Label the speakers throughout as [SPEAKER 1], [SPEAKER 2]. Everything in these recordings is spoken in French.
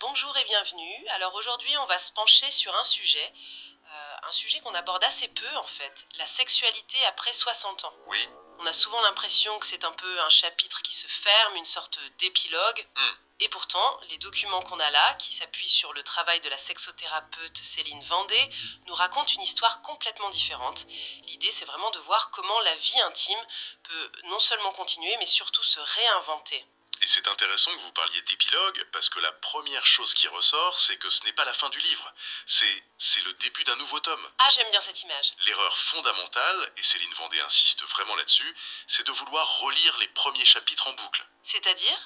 [SPEAKER 1] Bonjour et bienvenue. Alors aujourd'hui, on va se pencher sur un sujet qu'on aborde assez peu en fait, la sexualité après 60 ans.
[SPEAKER 2] Oui.
[SPEAKER 1] On a souvent l'impression que c'est un peu un chapitre qui se ferme, une sorte d'épilogue. Et pourtant, les documents qu'on a là, qui s'appuient sur le travail de la sexothérapeute Céline Vendée, nous racontent une histoire complètement différente. L'idée, c'est vraiment de voir comment la vie intime peut non seulement continuer, mais surtout se réinventer.
[SPEAKER 2] Et c'est intéressant que vous parliez d'épilogue, parce que la première chose qui ressort, c'est que ce n'est pas la fin du livre. C'est le début d'un nouveau tome.
[SPEAKER 1] Ah, j'aime bien cette image.
[SPEAKER 2] L'erreur fondamentale, et Céline Vendée insiste vraiment là-dessus, c'est de vouloir relire les premiers chapitres en boucle.
[SPEAKER 1] C'est-à-dire?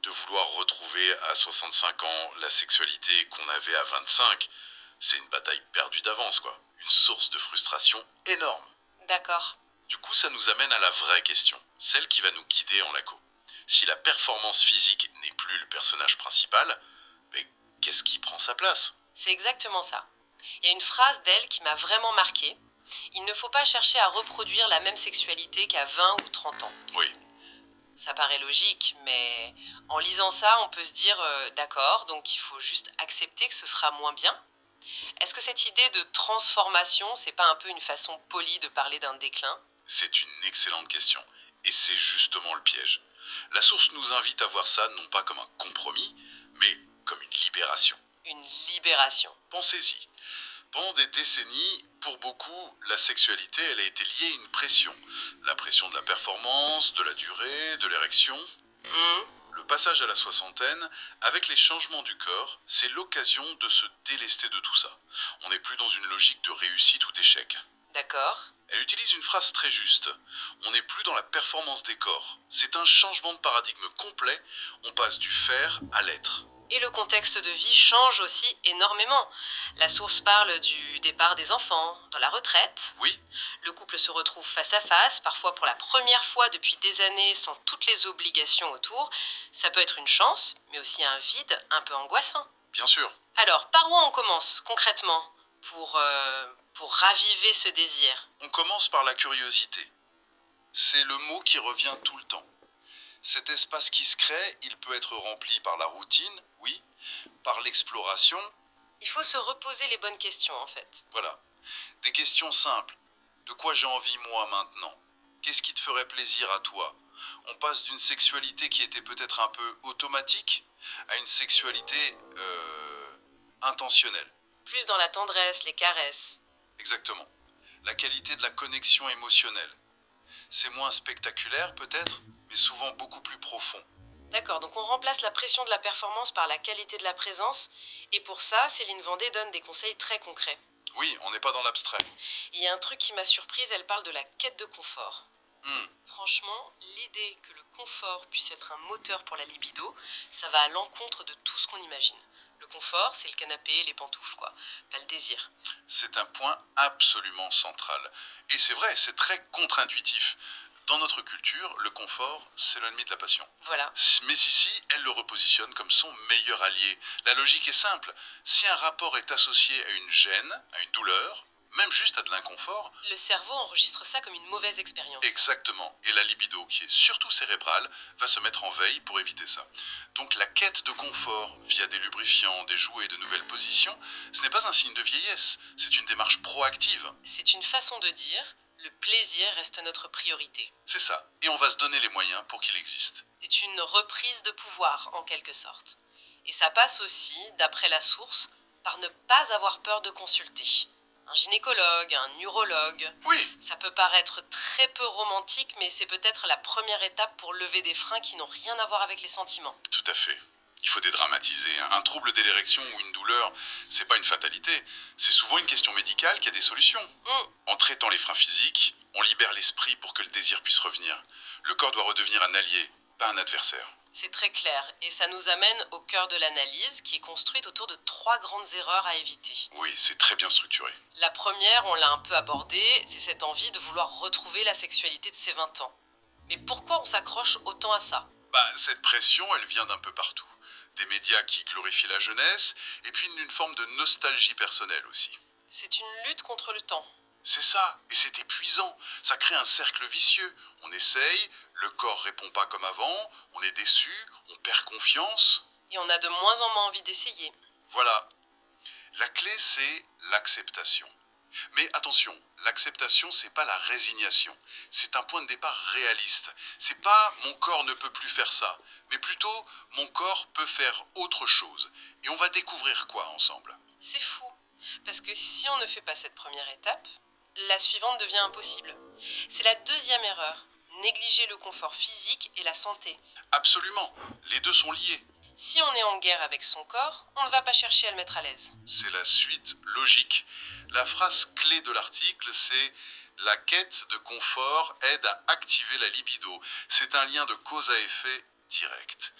[SPEAKER 2] De vouloir retrouver à 65 ans la sexualité qu'on avait à 25, c'est une bataille perdue d'avance, quoi. Une source de frustration énorme.
[SPEAKER 1] D'accord.
[SPEAKER 2] Du coup, ça nous amène à la vraie question, celle qui va nous guider en laco. Si la performance physique n'est plus le personnage principal, mais qu'est-ce qui prend sa place?
[SPEAKER 1] C'est exactement ça. Il y a une phrase d'elle qui m'a vraiment marquée. Il ne faut pas chercher à reproduire la même sexualité qu'à 20 ou 30 ans.
[SPEAKER 2] Oui,
[SPEAKER 1] Ça paraît logique, mais en lisant ça, on peut se dire d'accord, donc il faut juste accepter que ce sera moins bien. Est-ce que cette idée de transformation, c'est pas un peu une façon polie de parler d'un déclin?
[SPEAKER 2] c'est une excellente question. Et c'est justement le piège. La source nous invite à voir ça non pas comme un compromis, mais comme une libération.
[SPEAKER 1] Une libération.
[SPEAKER 2] Pensez-y. Pendant des décennies, pour beaucoup, la sexualité, elle a été liée à une pression. La pression de la performance, de la durée, de l'érection.
[SPEAKER 1] Hmm,
[SPEAKER 2] Le passage à la soixantaine, avec les changements du corps, c'est l'occasion de se délester de tout ça. On n'est plus dans une logique de réussite ou d'échec.
[SPEAKER 1] d'accord.
[SPEAKER 2] Elle utilise une phrase très juste. On n'est plus dans la performance des corps. C'est un changement de paradigme complet. On passe du faire à l'être.
[SPEAKER 1] Et le contexte de vie change aussi énormément. La source parle du départ des enfants, de la retraite.
[SPEAKER 2] Oui,
[SPEAKER 1] Le couple se retrouve face à face, parfois pour la première fois depuis des années, sans toutes les obligations autour. Ça peut être une chance, mais aussi un vide un peu angoissant.
[SPEAKER 2] bien sûr.
[SPEAKER 1] Alors, par où on commence concrètement pour raviver ce désir?
[SPEAKER 2] On commence par la curiosité. C'est le mot qui revient tout le temps. Cet espace qui se crée, il peut être rempli par la routine, oui, par l'exploration,
[SPEAKER 1] Il faut se reposer les bonnes questions en fait.
[SPEAKER 2] voilà. Des questions simples. De quoi j'ai envie moi maintenant? Qu'est-ce qui te ferait plaisir à toi? On passe d'une sexualité qui était peut-être un peu automatique à une sexualité intentionnelle.
[SPEAKER 1] Plus dans la tendresse, les caresses.
[SPEAKER 2] Exactement. La qualité de la connexion émotionnelle. C'est moins spectaculaire peut-être, mais souvent beaucoup plus profond.
[SPEAKER 1] D'accord, donc on remplace la pression de la performance par la qualité de la présence. Et pour ça, Céline Vendée donne des conseils très concrets.
[SPEAKER 2] Oui, on n'est pas dans l'abstrait.
[SPEAKER 1] Il y a un truc qui m'a surprise, elle parle de la quête de confort.
[SPEAKER 2] Hmm,
[SPEAKER 1] Franchement, l'idée que le confort puisse être un moteur pour la libido, ça va à l'encontre de tout ce qu'on imagine. Le confort, c'est le canapé, les pantoufles, quoi. Pas le désir.
[SPEAKER 2] c'est un point absolument central. Et c'est vrai, c'est très contre-intuitif. Dans notre culture, le confort, c'est l'ennemi de la passion.
[SPEAKER 1] Voilà.
[SPEAKER 2] Mais ici, elle le repositionne comme son meilleur allié. La logique est simple. Si un rapport est associé à une gêne, à une douleur, même juste à de l'inconfort,
[SPEAKER 1] Le cerveau enregistre ça comme une mauvaise expérience.
[SPEAKER 2] exactement, et la libido, qui est surtout cérébrale, va se mettre en veille pour éviter ça. Donc la quête de confort, via des lubrifiants, des jouets, de nouvelles positions, ce n'est pas un signe de vieillesse, c'est une démarche proactive.
[SPEAKER 1] C'est une façon de dire, le plaisir reste notre priorité.
[SPEAKER 2] C'est ça, et on va se donner les moyens pour qu'il existe.
[SPEAKER 1] C'est une reprise de pouvoir, en quelque sorte. Et ça passe aussi, d'après la source, par ne pas avoir peur de consulter. Un gynécologue, un urologue.
[SPEAKER 2] Oui,
[SPEAKER 1] Ça peut paraître très peu romantique, mais c'est peut-être la première étape pour lever des freins qui n'ont rien à voir avec les sentiments.
[SPEAKER 2] tout à fait. Il faut dédramatiser. Un trouble de l'érection ou une douleur, c'est pas une fatalité. C'est souvent une question médicale qui a des solutions. En traitant les freins physiques, on libère l'esprit pour que le désir puisse revenir. Le corps doit redevenir un allié, pas un adversaire.
[SPEAKER 1] C'est très clair, et ça nous amène au cœur de l'analyse, qui est construite autour de 3 grandes erreurs à éviter.
[SPEAKER 2] Oui, c'est très bien structuré.
[SPEAKER 1] La première, on l'a un peu abordée, c'est cette envie de vouloir retrouver la sexualité de ses 20 ans. Mais pourquoi on s'accroche autant à ça?
[SPEAKER 2] Cette pression, elle vient d'un peu partout. Des médias qui glorifient la jeunesse, et puis d'une forme de nostalgie personnelle aussi.
[SPEAKER 1] C'est une lutte contre le temps.
[SPEAKER 2] C'est ça, et c'est épuisant. Ça crée un cercle vicieux. On essaye, le corps répond pas comme avant, on est déçu, on perd confiance.
[SPEAKER 1] Et on a de moins en moins envie d'essayer.
[SPEAKER 2] Voilà. La clé, c'est l'acceptation. Mais attention, l'acceptation, c'est pas la résignation. C'est un point de départ réaliste. C'est pas mon corps ne peut plus faire ça, mais plutôt mon corps peut faire autre chose. Et on va découvrir quoi ensemble?
[SPEAKER 1] C'est fou, parce que si on ne fait pas cette première étape, la suivante devient impossible. C'est la deuxième erreur, négliger le confort physique et la santé.
[SPEAKER 2] Absolument, les deux sont liés.
[SPEAKER 1] Si on est en guerre avec son corps, on ne va pas chercher à le mettre à l'aise.
[SPEAKER 2] C'est la suite logique. La phrase clé de l'article, c'est la quête de confort aide à activer la libido. C'est un lien de cause à effet direct.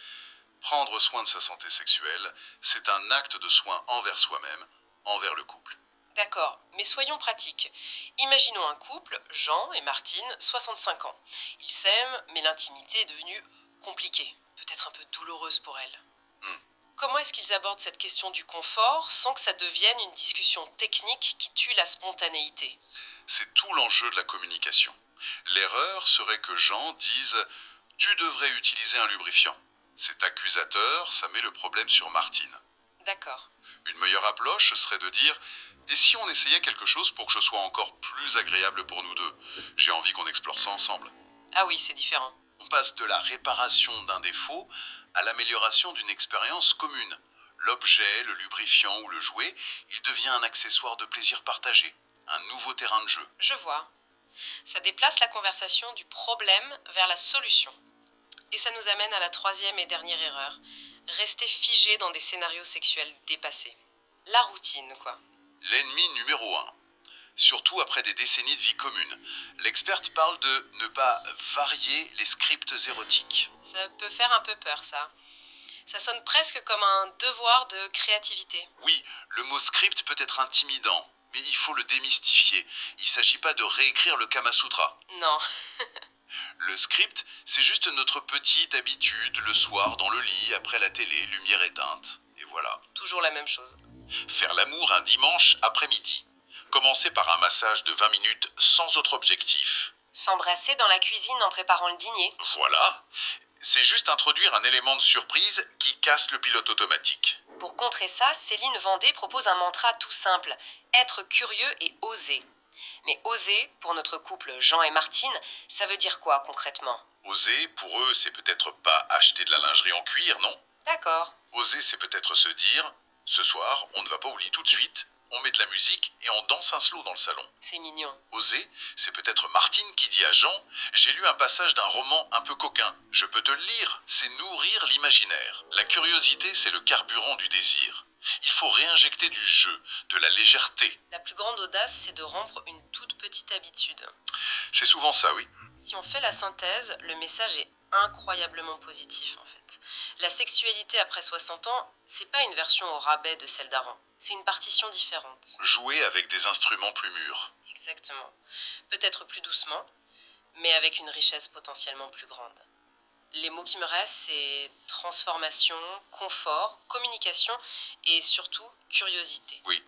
[SPEAKER 2] Prendre soin de sa santé sexuelle, c'est un acte de soin envers soi-même, envers le couple.
[SPEAKER 1] D'accord, mais soyons pratiques. Imaginons un couple, Jean et Martine, 65 ans. Ils s'aiment, mais l'intimité est devenue compliquée, peut-être un peu douloureuse pour elle. Comment est-ce qu'ils abordent cette question du confort sans que ça devienne une discussion technique qui tue la spontanéité?
[SPEAKER 2] C'est tout l'enjeu de la communication. L'erreur serait que Jean dise « Tu devrais utiliser un lubrifiant ». C'est accusateur, ça met le problème sur Martine.
[SPEAKER 1] D'accord.
[SPEAKER 2] Une meilleure approche serait de dire « Et si on essayait quelque chose pour que ce soit encore plus agréable pour nous deux? J'ai envie qu'on explore ça ensemble. »
[SPEAKER 1] Ah oui, c'est différent.
[SPEAKER 2] On passe de la réparation d'un défaut à l'amélioration d'une expérience commune. L'objet, le lubrifiant ou le jouet, il devient un accessoire de plaisir partagé, un nouveau terrain de jeu.
[SPEAKER 1] Je vois. Ça déplace la conversation du problème vers la solution. Et ça nous amène à la troisième et dernière erreur. Rester figé dans des scénarios sexuels dépassés. La routine, quoi.
[SPEAKER 2] L'ennemi numéro 1. Surtout après des décennies de vie commune. L'experte parle de ne pas varier les scripts érotiques.
[SPEAKER 1] Ça peut faire un peu peur, ça. Ça sonne presque comme un devoir de créativité.
[SPEAKER 2] Oui, le mot script peut être intimidant, mais il faut le démystifier. Il ne s'agit pas de réécrire le Kama Sutra.
[SPEAKER 1] Non.
[SPEAKER 2] Le script, c'est juste notre petite habitude le soir dans le lit, après la télé, lumière éteinte. Et voilà.
[SPEAKER 1] Toujours la même chose.
[SPEAKER 2] Faire l'amour un dimanche après-midi. Commencer par un massage de 20 minutes sans autre objectif.
[SPEAKER 1] S'embrasser dans la cuisine en préparant le dîner.
[SPEAKER 2] Voilà. C'est juste introduire un élément de surprise qui casse le pilote automatique.
[SPEAKER 1] Pour contrer ça, Céline Vendée propose un mantra tout simple. Être curieux et oser. Mais oser, pour notre couple Jean et Martine, ça veut dire quoi concrètement?
[SPEAKER 2] Oser, pour eux, c'est peut-être pas acheter de la lingerie en cuir, non?
[SPEAKER 1] D'accord.
[SPEAKER 2] Oser, c'est peut-être se dire, ce soir, on ne va pas au lit tout de suite, on met de la musique et on danse un slow dans le salon.
[SPEAKER 1] C'est mignon.
[SPEAKER 2] Oser, c'est peut-être Martine qui dit à Jean, j'ai lu un passage d'un roman un peu coquin, je peux te le lire, c'est nourrir l'imaginaire. La curiosité, c'est le carburant du désir. Il faut réinjecter du jeu, de la légèreté.
[SPEAKER 1] La plus grande audace, c'est de rompre une toute petite habitude.
[SPEAKER 2] C'est souvent ça, oui.
[SPEAKER 1] Si on fait la synthèse, le message est incroyablement positif en fait. La sexualité après 60 ans, c'est pas une version au rabais de celle d'avant. C'est une partition différente.
[SPEAKER 2] Jouer avec des instruments plus mûrs.
[SPEAKER 1] Exactement. Peut-être plus doucement, mais avec une richesse potentiellement plus grande. Les mots qui me restent, c'est transformation, confort, communication et surtout curiosité.
[SPEAKER 2] Oui,